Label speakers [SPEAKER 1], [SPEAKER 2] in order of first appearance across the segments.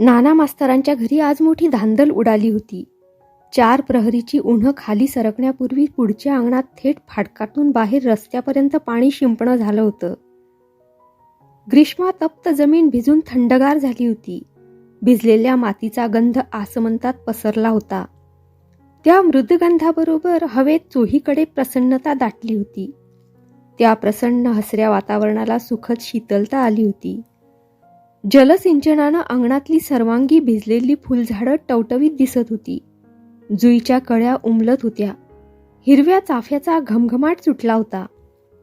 [SPEAKER 1] नाना मास्तरांच्या घरी आज मोठी धांदल उडाली होती. 4 प्रहरीची उन्हं खाली सरकण्यापूर्वी पुढच्या अंगणात थेट फाटकातून बाहेर रस्त्यापर्यंत पाणी शिंपणं झालं होतं. ग्रीष्मातप्त जमीन भिजून थंडगार झाली होती. भिजलेल्या मातीचा गंध आसमंतात पसरला होता. त्या मृदगंधाबरोबर हवेत चोहीकडे प्रसन्नता दाटली होती. त्या प्रसन्न हसऱ्या वातावरणाला सुखद शीतलता आली होती. जलसिंचनानं अंगणातली सर्वांगी भिजलेली फुलझाडं टवटवीत दिसत होती. जुईच्या कळ्या उमलत होत्या. हिरव्या चाफ्याचा घमघमाट सुटला होता.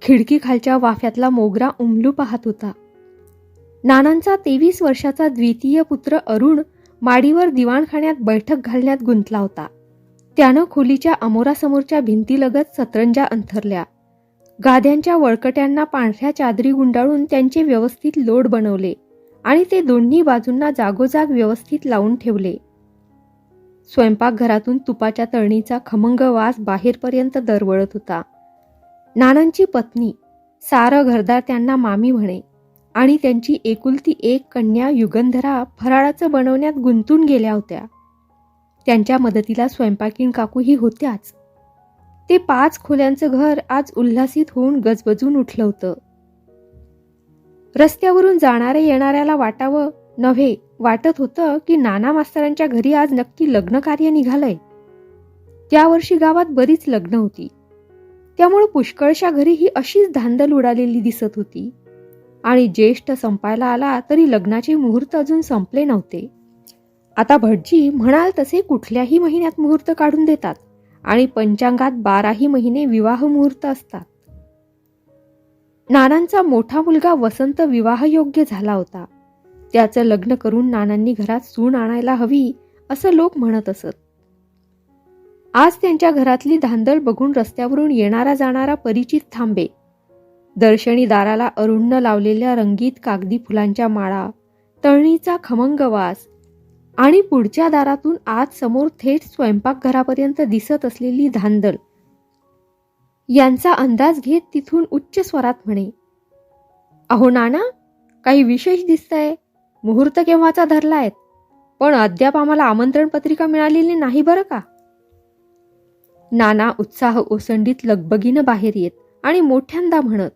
[SPEAKER 1] खिडकीखालच्या वाफ्यातला मोगरा उमलू पाहत होता. नानांचा 23 वर्षाचा द्वितीय पुत्र अरुण माडीवर दिवाणखान्यात बैठक घालण्यात गुंतला होता. त्यानं खोलीच्या अमोरासमोरच्या भिंतीलगत सतरंजा अंथरल्या. गाद्यांच्या वळकट्यांना पांढऱ्या चादरी गुंडाळून त्यांचे व्यवस्थित लोड बनवले आणि ते दोन्ही बाजूंना जागोजाग व्यवस्थित लावून ठेवले. स्वयंपाकघरातून तुपाच्या तळणीचा खमंग वास बाहेरपर्यंत दरवळत होता. नानांची पत्नी सारं घरदार त्यांना मामी म्हणे आणि त्यांची एकुलती एक कन्या युगंधरा फराळाचं बनवण्यात गुंतून गेल्या होत्या. त्यांच्या मदतीला स्वयंपाकीण काकूही होत्याच. ते 5 खोल्यांचं घर आज उल्हासित होऊन गजबजून उठलं होतं. रस्त्यावरून जाणाऱ्या येणाऱ्याला वाटावं नव्हे वाटत होतं की नाना मास्तरांच्या घरी आज नक्की लग्न कार्य निघालंय. त्या वर्षी गावात बरीच लग्न होती, त्यामुळे पुष्कळशा घरी ही अशीच धांदल उडालेली दिसत होती. आणि ज्येष्ठ संपायला आला तरी लग्नाचे मुहूर्त अजून संपले नव्हते. आता भटजी म्हणाल तसे कुठल्याही महिन्यात मुहूर्त काढून देतात आणि पंचांगात 12ही महिने विवाह मुहूर्त असतात. नानांचा मोठा मुलगा वसंत विवाहयोग्य झाला होता. त्याचं लग्न करून नानांनी घरात सून आणायला हवी असं लोक म्हणत असत. आज त्यांच्या घरातली धांदल बघून रस्त्यावरून येणारा जाणारा परिचित थांबे. दर्शनी दाराला अरुण लावलेल्या रंगीत कागदी फुलांच्या माळा, तळणीचा खमंग वास आणि पुढच्या दारातून आज समोर थेट स्वयंपाकघरापर्यंत दिसत असलेली धांदल यांचा अंदाज घेत तिथून उच्च स्वरात म्हणे, अहो नाना, काही विशेष दिसतंय. मुहूर्त केव्हाचा धरलायत, पण अद्याप आम्हाला आमंत्रण पत्रिका मिळालेली नाही बरं का. नाना उत्साह ओसंडीत लगबगीनं बाहेर येत आणि मोठ्यांदा म्हणत,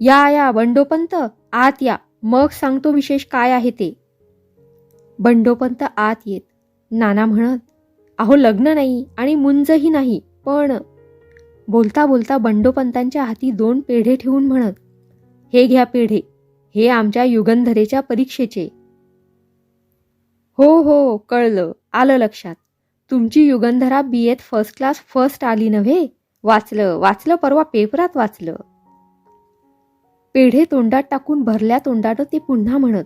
[SPEAKER 1] या या बंडोपंत, आत या, मग सांगतो विशेष काय आहे ते. बंडोपंत आत येत नाना म्हणत, अहो लग्न नाही आणि मुंजही नाही, पण बोलता बोलता बंडोपंतांच्या हाती 2 पेढे ठेवून म्हणत, हे घ्या पेढे, हे आमच्या युगंधरेच्या परीक्षेचे. हो हो, कळलं, आलं लक्षात. तुमची युगंधरा BAत फर्स्ट क्लास फर्स्ट आली नव्हे. वाचलं परवा पेपरात वाचलं. पेढे तोंडात टाकून भरल्या तोंडानं ते पुन्हा म्हणत,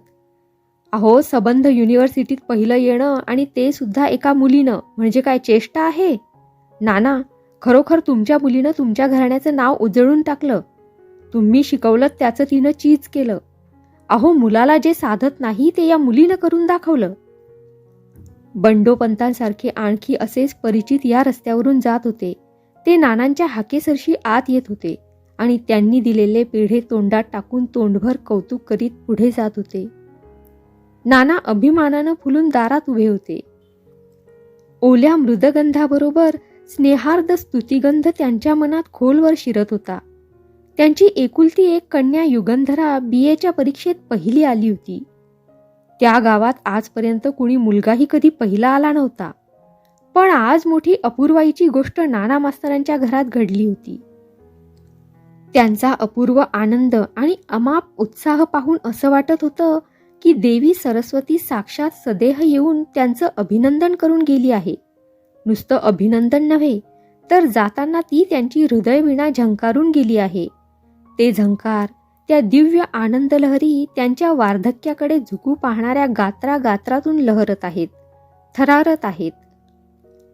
[SPEAKER 1] अहो संबंध युनिव्हर्सिटीत पहिलं येणं आणि ते सुद्धा एका मुलीनं म्हणजे काय चेष्टा आहे. नाना, खरोखर तुमच्या मुलीनं तुमच्या घराण्याचं नाव उजळून टाकलं. तुम्ही शिकवलं त्याचं तिनं चीज केलं. अहो मुलाला जे साधत नाही ते या मुलीनं करून दाखवलं. बंडोपंतांसारखे आणखी असेच परिचित या रस्त्यावरून जात होते. ते नानांच्या हाकेसरशी आत येत होते आणि त्यांनी दिलेले पेढे तोंडात टाकून तोंडभर कौतुक करीत पुढे जात होते. नाना अभिमानानं फुलून दारात उभे होते. ओल्या मृदगंधाबरोबर स्नेहार्द स्तुतिगंध त्यांच्या मनात खोलवर शिरत होता. त्यांची एकुलती एक कन्या युगंधरा BAच्या परीक्षेत पहिली आली होती. त्या गावात आजपर्यंत कुणी मुलगाही कधी पहिला आला नव्हता. पण आज मोठी अपूर्वाईची गोष्ट नाना मास्तरांच्या घरात घडली होती. त्यांचा अपूर्व आनंद आणि अमाप उत्साह पाहून असं वाटत होतं की देवी सरस्वती साक्षात सदेह येऊन त्यांचं अभिनंदन करून गेली आहे. नुसतं अभिनंदन नव्हे, तर जाताना ती त्यांची हृदयवीणा झंकारून गेली आहे. ते झंकार, त्या दिव्य आनंदलहरी त्यांच्या वार्धक्याकडे झुकू पाहणाऱ्या गात्रागात्रातून लहरत आहेत, थरारत आहेत.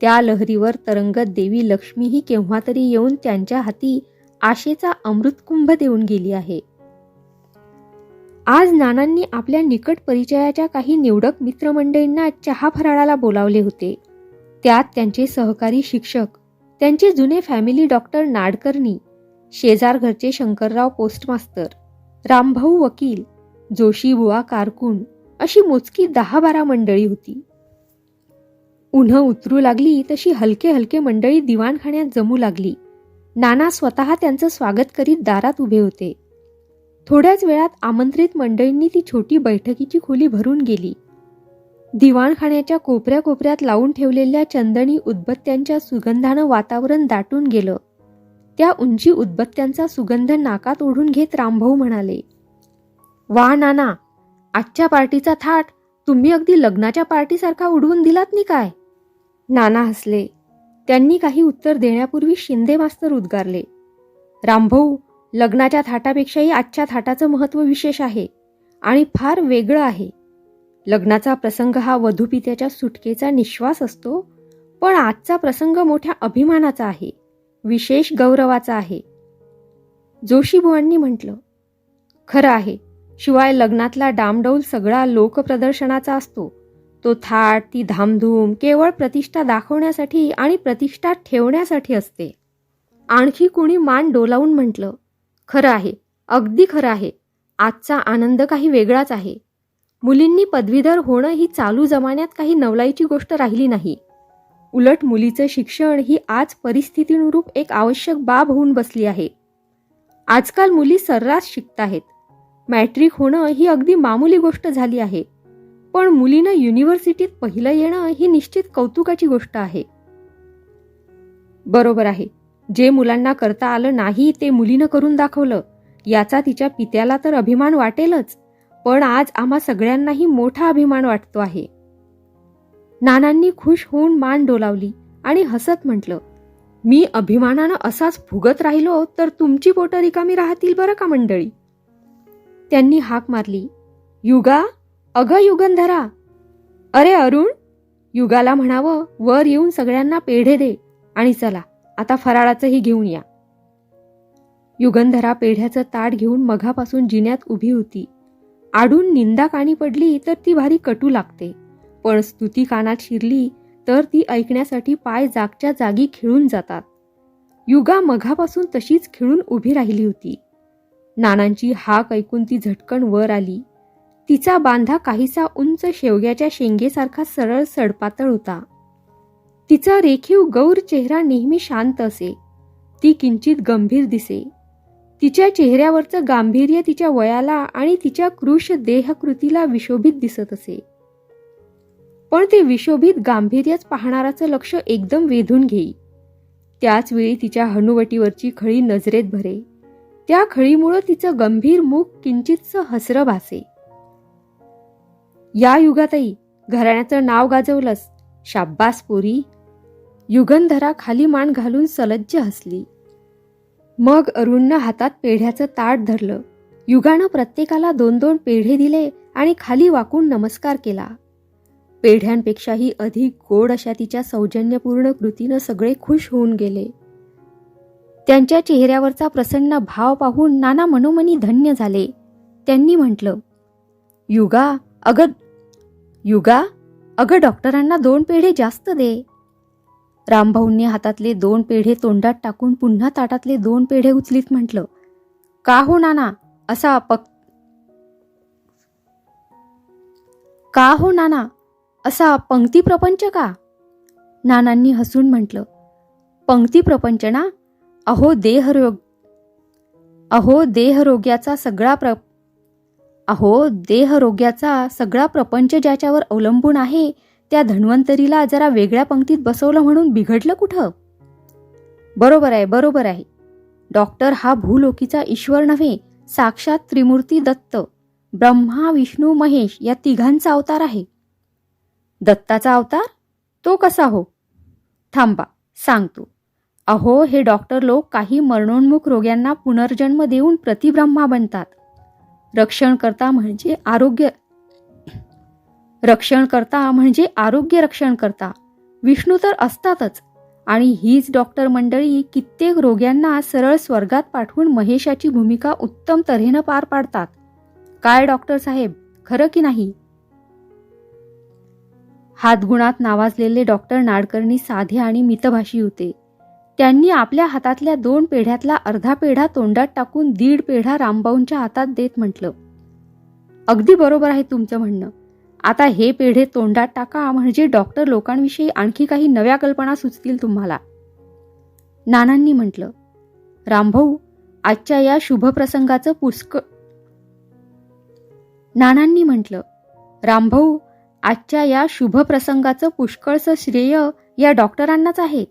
[SPEAKER 1] त्या लहरीवर तरंगत देवी लक्ष्मीही केव्हा तरी येऊन त्यांच्या हाती आशेचा अमृतकुंभ देऊन गेली आहे. आज नानांनी आपल्या निकट परिचयाच्या काही निवडक मित्रमंडळींना चहा फराळाला बोलावले होते. त्यात त्यांचे सहकारी शिक्षक, त्यांचे जुने फॅमिली डॉक्टर नाडकर्णी, शेजार घरचे शंकरराव पोस्टमास्तर, रामभाऊ वकील, जोशीबुवा कारकून अशी मोजकी 10-12 मंडळी होती. उन्हं उतरू लागली तशी हलके हलके मंडळी दिवाणखान्यात जमू लागली. नाना स्वतः त्यांचं स्वागत करीत दारात उभे होते. थोड्याच वेळात आमंत्रित मंडळींनी ती छोटी बैठकीची खोली भरून गेली. दिवाणखान्याच्या कोपऱ्या कोपऱ्यात लावून ठेवलेल्या चंदनी उदबत्त्यांच्या सुगंधानं वातावरण दाटून गेलं. त्या उंची उदबत्त्यांचा सुगंध नाकात ओढून घेत रामभाऊ म्हणाले, "वा नाना, आजच्या पार्टीचा थाट तुम्ही अगदी लग्नाच्या पार्टीसारखा उडवून दिलात नी काय?" नाना हसले. त्यांनी काही उत्तर देण्यापूर्वी शिंदे मास्तर उद्गारले, "रामभाऊ, लग्नाच्या थाटापेक्षाही आजच्या थाटाचं महत्त्व विशेष आहे आणि फार वेगळं आहे. लग्नाचा प्रसंग हा वधूपित्याच्या सुटकेचा निश्वास असतो, पण आजचा प्रसंग मोठ्या अभिमानाचा आहे, विशेष गौरवाचा आहे." जोशीबुवांनी म्हटलं, "खरं आहे. शिवाय लग्नातला डामडौल सगळा लोकप्रदर्शनाचा असतो. तो थाट, ती धामधूम केवळ प्रतिष्ठा दाखवण्यासाठी आणि प्रतिष्ठा ठेवण्यासाठी असते." आणखी कुणी मान डोलावून म्हटलं, "खरं आहे, अगदी खरं आहे. आजचा आनंद काही वेगळाच आहे. मुलींनी पदवीधर होणं ही चालू जमान्यात काही नवलाईची गोष्ट राहिली नाही. उलट मुलीचं शिक्षण ही आज परिस्थितीनुरूप एक आवश्यक बाब होऊन बसली आहे. आजकाल मुली सर्रास शिकताहेत. मॅट्रिक होणं ही अगदी मामूली गोष्ट झाली आहे. पण मुलीनं युनिव्हर्सिटीत पहिलं येणं ही निश्चित कौतुकाची गोष्ट आहे." "बरोबर आहे. जे मुलांना करता आलं नाही ते मुलीनं करून दाखवलं, याचा तिच्या पित्याला तर अभिमान वाटेलच, पण आज आम्हा सगळ्यांनाही मोठा अभिमान वाटतो आहे." नानांनी खुश होऊन मान डोलावली आणि हसत म्हटलं, "मी अभिमानानं असाच फुगत राहिलो तर तुमची पोटं रिकामी राहतील बरं का मंडळी." त्यांनी हाक मारली, "युगा, अगं युगंधरा." "अरे अरुण." युगाला म्हणावं, "वर येऊन सगळ्यांना पेढे दे आणि चला आता फराळाचंही घेऊन या." युगंधरा पेढ्याचं ताट घेऊन मघापासून जिन्यात उभी होती. आडून निंदा कानी पडली तर ती भारी कटू लागते, पण स्तुती कानात शिरली तर ती ऐकण्यासाठी पाय जागच्या जागी खिळून जातात. युगा मघापासून तशीच खिळून उभी राहिली होती. नानांची हाक ऐकून ती झटकन वर आली. तिचा बांधा काहीसा उंच शेवग्याच्या शेंगेसारखा सरळ सडपातळ होता. तिचा रेखीव गौर चेहरा नेहमी शांत असे. ती किंचित गंभीर दिसे. तिच्या चेहऱ्यावरचं गांभीर्य तिच्या वयाला आणि तिच्या कृश देहकृतीला विशोभित दिसत असे. पण ते विशोभित गांभीर्यच पाहणाराचं लक्ष एकदम वेधून घेई. त्याच वेळी तिच्या हनुवटीवरची खळी नजरेत भरे. त्या खळीमुळं तिचं गंभीर मुख किंचितसं हसरं भासे. "या युगाताई, घराण्याचं नाव गाजवलंस. शाब्बास पोरी." युगंधरा खाली मान घालून सलज्ज हसली. मग अरुणनं हातात पेढ्याचं ताट धरलं. युगानं प्रत्येकाला 2-2 पेढे दिले आणि खाली वाकून नमस्कार केला. पेढ्यांपेक्षाही अधिक गोड अशा तिच्या सौजन्यपूर्ण कृतीनं सगळे खुश होऊन गेले. त्यांच्या चेहऱ्यावरचा प्रसन्न भाव पाहून नाना मनोमनी धन्य झाले. त्यांनी म्हटलं, युगा अगं डॉक्टरांना 2 पेढे जास्त दे." रामभाऊंनी हातातले 2 पेढे तोंडात टाकून पुन्हा ताटातले 2 पेढे उचलीत म्हटलं, "का हो नाना, असा पंक्ती प्रपंच का?" नानांनी हसून म्हटलं, "पंक्ती प्रपंच ना? अहो देहरोग्याचा सगळा प्रपंच ज्याच्यावर अवलंबून आहे त्या धन्वंतरीला जरा वेगळ्या पंक्तीत बसवलं म्हणून बिघडलं कुठं?" बरोबर आहे. डॉक्टर हा भूलोकीचा ईश्वर नव्हे, साक्षात त्रिमूर्ती दत्त, ब्रह्मा विष्णू महेश या तिघांचा अवतार आहे." "दत्ताचा अवतार? तो कसा हो?" "थांबा, सांगतो. अहो, हे डॉक्टर लोक काही मरणोन्मुख रोग्यांना पुनर्जन्म देऊन प्रतिब्रह्मा बनतात. रक्षणकर्ता म्हणजे आरोग्य रक्षण करता. विष्णू तर असतातच. आणि हीच डॉक्टर मंडळी कित्येक रोग्यांना सरळ स्वर्गात पाठवून महेशाची भूमिका उत्तम तऱ्हेनं पार पाडतात. काय डॉक्टर साहेब, खरं की नाही?" हातगुणात नावाजलेले डॉक्टर नाडकर्णी साधे आणि मितभाषी होते. त्यांनी आपल्या हातातल्या 2 पेढ्यातला अर्धा पेढा तोंडात टाकून 1.5 पेढा रामभाऊंच्या हातात देत म्हटलं, "अगदी बरोबर आहे तुमचं म्हणणं. आता हे पेढे तोंडात टाका, म्हणजे डॉक्टर लोकांविषयी आणखी काही नव्या कल्पना सुचतील तुम्हाला. नानांनी म्हटलं, रामभाऊ, आजच्या या शुभप्रसंगाचं पुष्कळचं श्रेय या डॉक्टरांनाच आहे.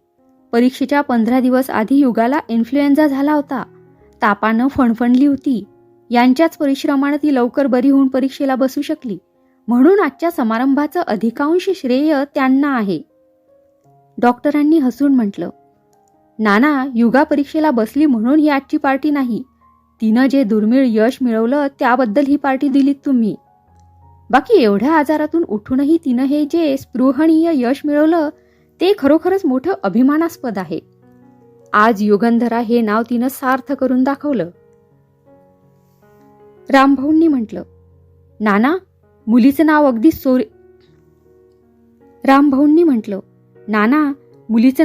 [SPEAKER 1] परीक्षेच्या 15 दिवस आधी युगाला इन्फ्लुएन्झा झाला होता. तापानं फणफणली होती. यांच्याच परिश्रमानं ती लवकर बरी होऊन परीक्षेला बसू शकली. म्हणून आजच्या समारंभाचं अधिकांश श्रेय त्यांना आहे. डॉक्टरांनी हसून म्हटलं, नाना, युगा परीक्षेला बसली म्हणून ही आजची पार्टी नाही. तिनं जे दुर्मिळ यश मिळवलं त्याबद्दल ही पार्टी दिलीत तुम्ही. बाकी एवढ्या आजारातून उठूनही तिनं हे जे स्पृहणीय यश मिळवलं ते खरोखरच मोठं अभिमानास्पद आहे. आज युगंधरा हे नाव तिनं सार्थ करून दाखवलं. रामभाऊंनी म्हटलं, नाना, मुलीचं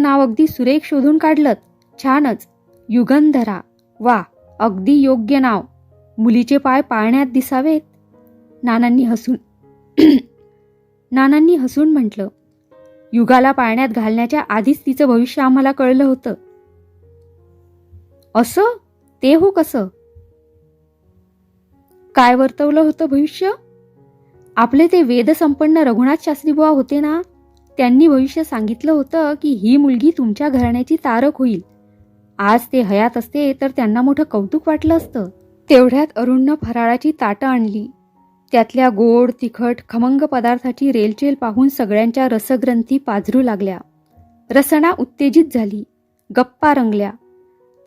[SPEAKER 1] नाव अगदी सुरेख शोधून काढलं. छानच, युगंधरा. वा, अगदी योग्य नाव. मुलीचे पाय पाळण्यात दिसावेत. नानांनी हसून म्हटलं, युगाला पाळण्यात घालण्याच्या आधीच तिचं भविष्य आम्हाला कळलं होतं. असं? ते हो कसं? काय वर्तवलं होतं भविष्य? आपले ते वेदसंपन्न रघुनाथ शास्त्री बुवा होते ना, त्यांनी भविष्य सांगितलं होतं की ही मुलगी तुमच्या घराण्याची तारक होईल. आज ते हयात असते तर त्यांना मोठं कौतुक वाटलं असतं. तेवढ्यात अरुणनं फराळाची ताटं आणली. त्यातल्या गोड, तिखट, खमंग पदार्थाची रेलचेल पाहून सगळ्यांच्या रसग्रंथी पाझरू लागल्या. रसना उत्तेजित झाली. गप्पा रंगल्या.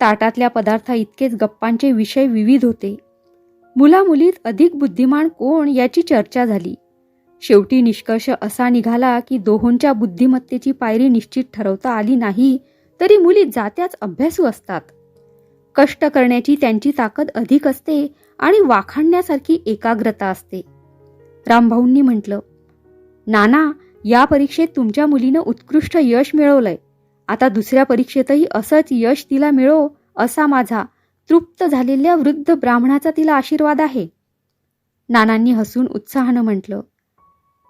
[SPEAKER 1] ताटातल्या पदार्था इतकेच गप्पांचे विषय विविध होते. मुलामुलीत अधिक बुद्धिमान कोण याची चर्चा झाली. शेवटी निष्कर्ष असा निघाला की दोहोंच्या बुद्धिमत्तेची पायरी निश्चित ठरवता आली नाही तरी मुली जात्याच अभ्यासू असतात. कष्ट करण्याची त्यांची ताकद अधिक असते आणि वाखाणण्यासारखी एकाग्रता असते. रामभाऊंनी म्हटलं, नाना, या परीक्षेत तुमच्या मुलीनं उत्कृष्ट यश मिळवलंय. आता दुसऱ्या परीक्षेतही असंच यश तिला मिळो असा माझा तृप्त झालेल्या वृद्ध ब्राह्मणाचा तिला आशीर्वाद आहे. नानांनी हसून उत्साहानं म्हटलं,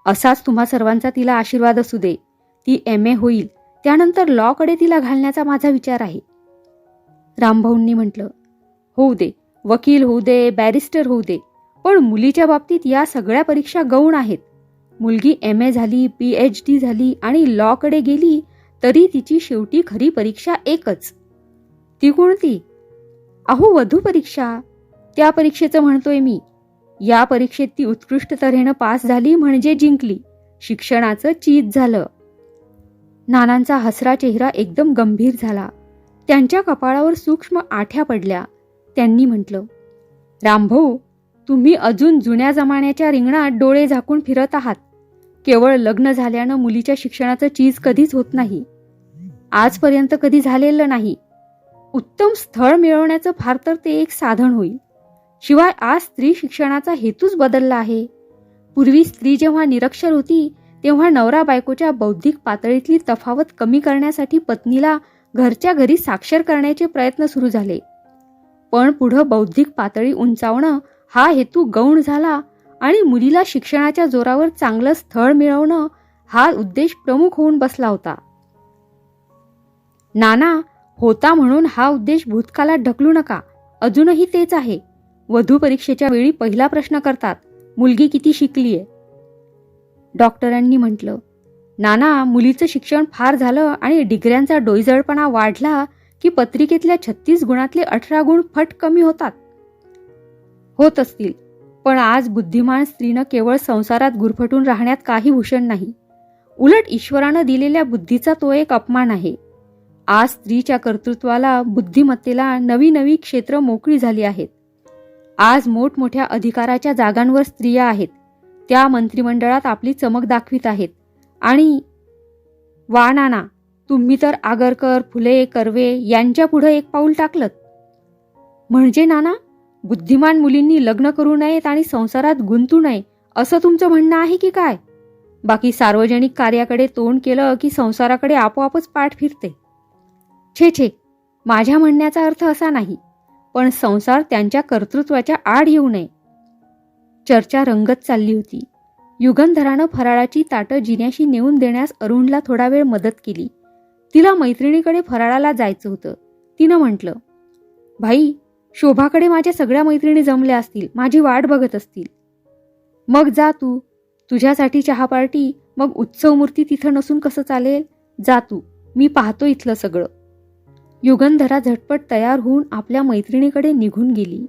[SPEAKER 1] असाच तुम्हा सर्वांचा तिला आशीर्वाद असू दे. ती MA होईल, त्यानंतर लॉकडे तिला घालण्याचा माझा विचार आहे. रामभाऊंनी म्हटलं, होऊ दे, वकील होऊ दे, बॅरिस्टर होऊ दे, पण मुलीच्या बाबतीत या सगळ्या परीक्षा गौण आहेत. मुलगी MA झाली, PhD झाली आणि लॉकडे गेली तरी तिची शेवटी खरी परीक्षा एकच. ती कोणती? अहो, वधू परीक्षा. त्या परीक्षेचं म्हणतोय मी. या परीक्षेत ती उत्कृष्ट तऱ्हेनं पास झाली म्हणजे जिंकली. शिक्षणाचं चीज झालं. नानांचा हसरा चेहरा एकदम गंभीर झाला. त्यांच्या कपाळावर सूक्ष्म आठ्या पडल्या. त्यांनी म्हटलं, रामभाऊ, तुम्ही अजून जुन्या जमान्याच्या रिंगणात डोळे झाकून फिरत आहात. केवळ लग्न झाल्यानं मुलीच्या शिक्षणाचं चीज कधीच होत नाही. आजपर्यंत कधी झालेलं नाही. उत्तम स्थळ मिळवण्याचं फार तर ते एक साधन होईल. शिवाय आज स्त्री शिक्षणाचा हेतूच बदलला आहे. पूर्वी स्त्री जेव्हा निरक्षर होती तेव्हा नवरा बायकोच्या बौद्धिक पातळीतली तफावत कमी करण्यासाठी पत्नीला घरच्या घरी साक्षर करण्याचे प्रयत्न सुरू झाले. पण पुढं बौद्धिक पातळी उंचावणं हा हेतू गौण झाला आणि मुलीला शिक्षणाच्या जोरावर चांगलं स्थळ मिळवणं हा उद्देश प्रमुख होऊन बसला होता. नाना, होता म्हणून हा उद्देश भूतकाळात ढकलू नका. अजूनही तेच आहे. वधू परीक्षेच्या वेळी पहिला प्रश्न करतात, मुलगी किती शिकलीये? डॉक्टरांनी म्हटलं, नाना, मुलीचं शिक्षण फार झालं आणि डिग्र्यांचा डोईजळपणा वाढला की पत्रिकेतल्या 36 गुणातले 18 गुण फट कमी होतात. होत असतील, पण आज बुद्धिमान स्त्रीनं केवळ संसारात गुरफटून राहण्यात काही भूषण नाही. उलट ईश्वरानं दिलेल्या बुद्धीचा तो एक अपमान आहे. आज स्त्रीच्या कर्तृत्वाला, बुद्धिमत्तेला नवी नवी क्षेत्र मोकळी झाली आहेत. आज मोठमोठ्या अधिकाराच्या जागांवर स्त्रिया आहेत. त्या मंत्रिमंडळात आपली चमक दाखवित आहेत. आणि वा नाना, तुम्ही तर आगरकर, फुले, कर्वे यांच्या पुढे एक पाऊल टाकलं. म्हणजे नाना, बुद्धिमान मुलींनी लग्न करू नयेत आणि संसारात गुंतू नये असं तुमचं म्हणणं आहे की काय? बाकी सार्वजनिक कार्याकडे तोंड केलं की संसाराकडे आपोआपच पाठ फिरते. छे, माझ्या म्हणण्याचा अर्थ असा नाही, पण संसार त्यांच्या कर्तृत्वाच्या आड येऊ नये. चर्चा रंगत चालली होती. युगंधरानं फराळाची ताटं जिन्याशी नेऊन देण्यास अरुणला थोडा वेळ मदत केली. तिला मैत्रिणीकडे फराळाला जायचं होतं. तिनं म्हटलं, भाई, शोभाकडे माझ्या सगळ्या मैत्रिणी जमल्या असतील, माझी वाट बघत असतील. मग जा तू. तुझ्यासाठी चहा पार्टी, मग उत्सव मूर्ती तिथं नसून कसं चालेल? जा तू, मी पाहतो इथलं सगळं. युगंधरा झटपट तयार होऊन आपल्या मैत्रिणीकडे निघून गेली.